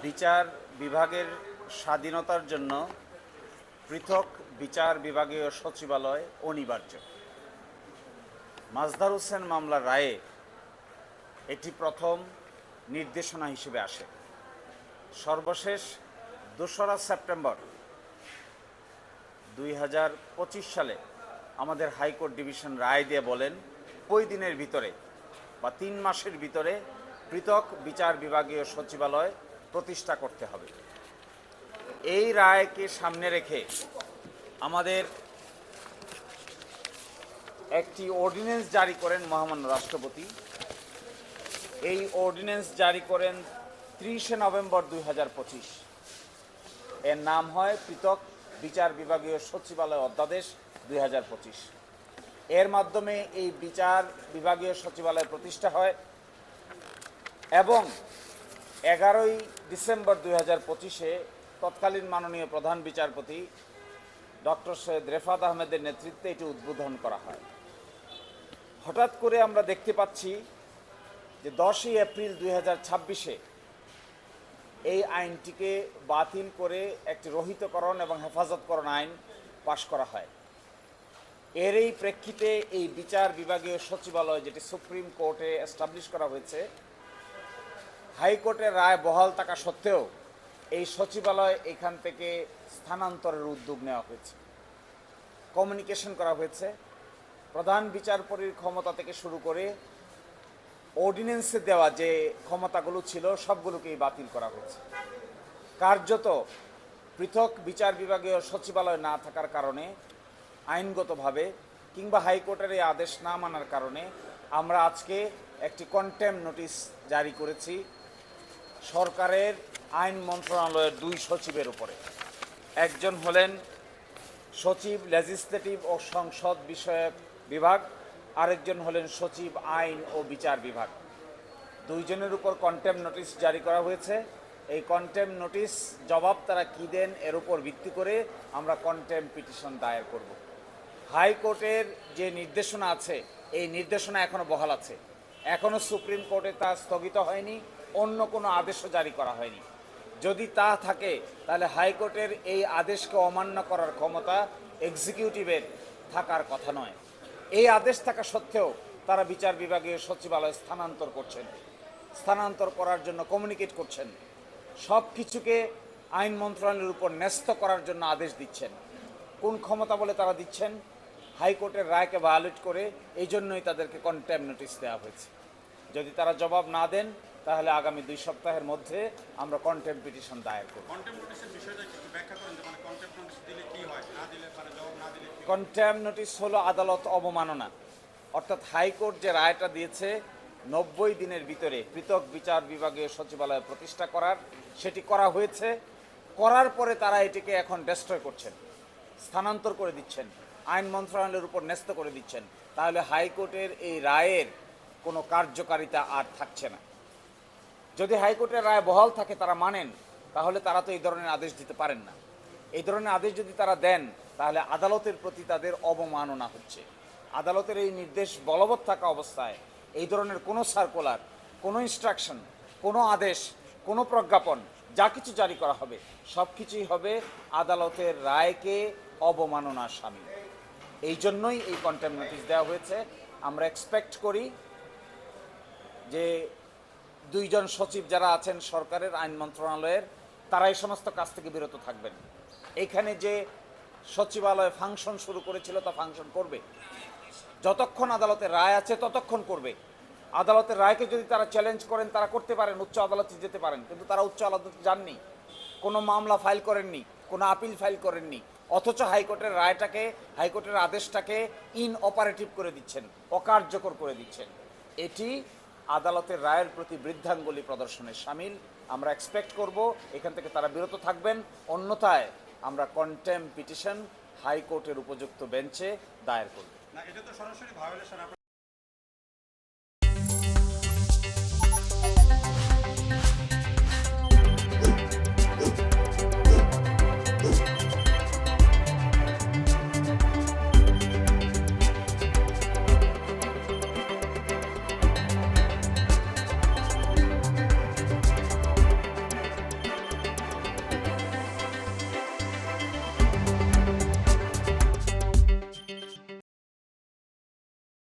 বিচার বিভাগের স্বাধীনতার জন্য পৃথক বিচার বিভাগীয় সচিবালয় অনিবার্য। মাজদার হোসেন মামলার রায়ে এটি প্রথম নির্দেশনা হিসেবে আসে। সর্বশেষ 2রা সেপ্টেম্বর 2025 সালে আমাদের হাইকোর্ট ডিভিশন রায় দিয়ে বলেন 20 দিনের ভিতরে বা 3 মাসের ভিতরে পৃথক বিচার বিভাগীয় সচিবালয় প্রতিষ্ঠা করতে হবে। এই রায়কে সামনে রেখে আমাদের একটি অর্ডিন্যান্স জারি করেন মহামান্য রাষ্ট্রপতি। এই অর্ডিন্যান্স জারি করেন 30শে নভেম্বর 2025। এর নাম হয় পৃথক বিচার বিভাগীয় সচিবালয় অধ্যাদেশ 2025। এর মাধ্যমে এই বিচার বিভাগীয় সচিবালয় প্রতিষ্ঠা হয় এবং 11ই ডিসেম্বর 2025-এ তৎকালীন মাননীয় প্রধান বিচারপতি ডক্টর সৈয়দ রেফাত আহমেদের নেতৃত্বে এটি উদ্বোধন করা হয়। হঠাৎ করে আমরা দেখতে পাচ্ছি যে 10ই এপ্রিল 2026-এ এই আইনটিকে বাতিল করে একটি রহিতকরণ এবং হেফাজতকরণ আইন পাশ করা হয়। এর এই প্রেক্ষিতে এই বিচার বিভাগীয় সচিবালয়, যেটি সুপ্রিম কোর্টে এস্টাবলিশ করা হয়েছে, হাইকোর্টের রায় বহাল থাকা সত্ত্বেও এই সচিবালয় এখান থেকে স্থানান্তরের উদ্যোগ নেওয়া হয়েছে। কমিউনিকেশন করা হয়েছে। প্রধান বিচারপতির ক্ষমতা থেকে শুরু করে অর্ডিন্যান্সে দেওয়া যে ক্ষমতাগুলো ছিল সবগুলোকেই বাতিল করা হয়েছে। কার্যত পৃথক বিচার বিভাগীয় সচিবালয় না থাকার কারণে আইনগতভাবে কিংবা হাইকোর্টের এই আদেশ না মানার কারণে আমরা আজকে একটি কন্টেম নোটিশ জারি করেছি সরকারের আইন মন্ত্রণালয়ের 2 সচিবের উপরে। একজন হলেন সচিব লেজিসলেটিভ ও সংসদ বিষয়ক বিভাগ, আরেকজন হলেন সচিব আইন ও বিচার বিভাগ। 2 জনের উপর কন্টেম নোটিশ জারি করা হয়েছে। এই কন্টেম নোটিশ জবাব তারা কী দেন এর উপর ভিত্তি করে আমরা কন্টেম পিটিশন দায়ের করব। হাইকোর্টের যে নির্দেশনা আছে এই নির্দেশনা এখনও বহাল আছে। এখনও সুপ্রিম কোর্টে তা স্থগিত হয়নি, অন্য কোনো আদেশও জারি করা হয়নি। যদি তা থাকে তাহলে হাইকোর্টের এই আদেশকে অমান্য করার ক্ষমতা এক্সিকিউটিভের থাকার কথা নয়। এই আদেশ থাকা সত্ত্বেও তারা বিচার বিভাগীয় সচিবালয় স্থানান্তর করছেন, স্থানান্তর করার জন্য কমিউনিকেট করছেন, সব কিছুকে আইন মন্ত্রণালয়ের উপর ন্যস্ত করার জন্য আদেশ দিচ্ছেন। কোন ক্ষমতা বলে তারা দিচ্ছেন? হাইকোর্টের রায়কে ভায়োলেট করে। এই জন্যই তাদেরকে কন্টেম নোটিশ দেওয়া হয়েছে। যদি তারা জবাব না দেন তাহলে আগামী 2 সপ্তাহের মধ্যে আমরা কন্টেম পিটিশন দায়ের করব। কন্টেম নোটিশ হলো আদালত অবমাননা, অর্থাৎ হাইকোর্ট যে রায়টা দিয়েছে 90 দিনের ভিতরে পৃথক বিচার বিভাগীয় সচিবালয় প্রতিষ্ঠা করার, সেটি করা হয়েছে। করার পরে তারা এটিকে এখন ডেস্ট্রয় করছেন, স্থানান্তর করে দিচ্ছেন, আইন মন্ত্রণালয়ের উপর ন্যস্ত করে দিচ্ছেন। তাহলে হাইকোর্টের এই রায়ের কোনো কার্যকারিতা আর থাকছে না। যদি হাইকোর্টের রায় বহাল থাকে, তারা মানেন, তাহলে তারা তো এই ধরনের আদেশ দিতে পারেন না। এই ধরনের আদেশ যদি তারা দেন তাহলে আদালতের প্রতি তাদের অবমাননা হচ্ছে। আদালতের এই নির্দেশ বলবৎ থাকা অবস্থায় এই ধরনের কোনো সার্কুলার, কোনো ইনস্ট্রাকশন, কোনো আদেশ, কোনো প্রজ্ঞাপন যা কিছু জারি করা হবে সব কিছুই হবে আদালতের রায়কে অবমাননার শামিল। এই জন্যই এই কন্টেম নোটিশ দেওয়া হয়েছে। আমরা এক্সপেক্ট করি যে 2 জন সচিব যারা আছেন সরকারের আইন মন্ত্রণালয়ের, তারা এই সমস্ত কাজ থেকে বিরত থাকবেন। এখানে যে সচিবালয় ফাংশন শুরু করেছিল তা ফাংশন করবে, যতক্ষণ আদালতের রায় আছে ততক্ষণ করবে। আদালতের রায়কে যদি তারা চ্যালেঞ্জ করেন তারা করতে পারেন, উচ্চ আদালতে যেতে পারেন, কিন্তু তারা উচ্চ আদালতে যাননি, কোনো মামলা ফাইল করেননি, কোনো আপিল ফাইল করেননি। অথচ হাইকোর্টের রায়টাকে, হাইকোর্টের আদেশটাকে ইনঅপারেটিভ করে দিচ্ছেন, অকার্যকর করে দিচ্ছেন। এটি আদালতের রায়ের প্রতি বৃদ্ধাঙ্গুলি প্রদর্শনের শামিল। আমরা এক্সপেক্ট করব এখান থেকে তারা বিরত থাকবেন, অন্যথায় আমরা কন্টেম পিটিশন হাইকোর্টের উপযুক্ত বেঞ্চে দায়ের করব।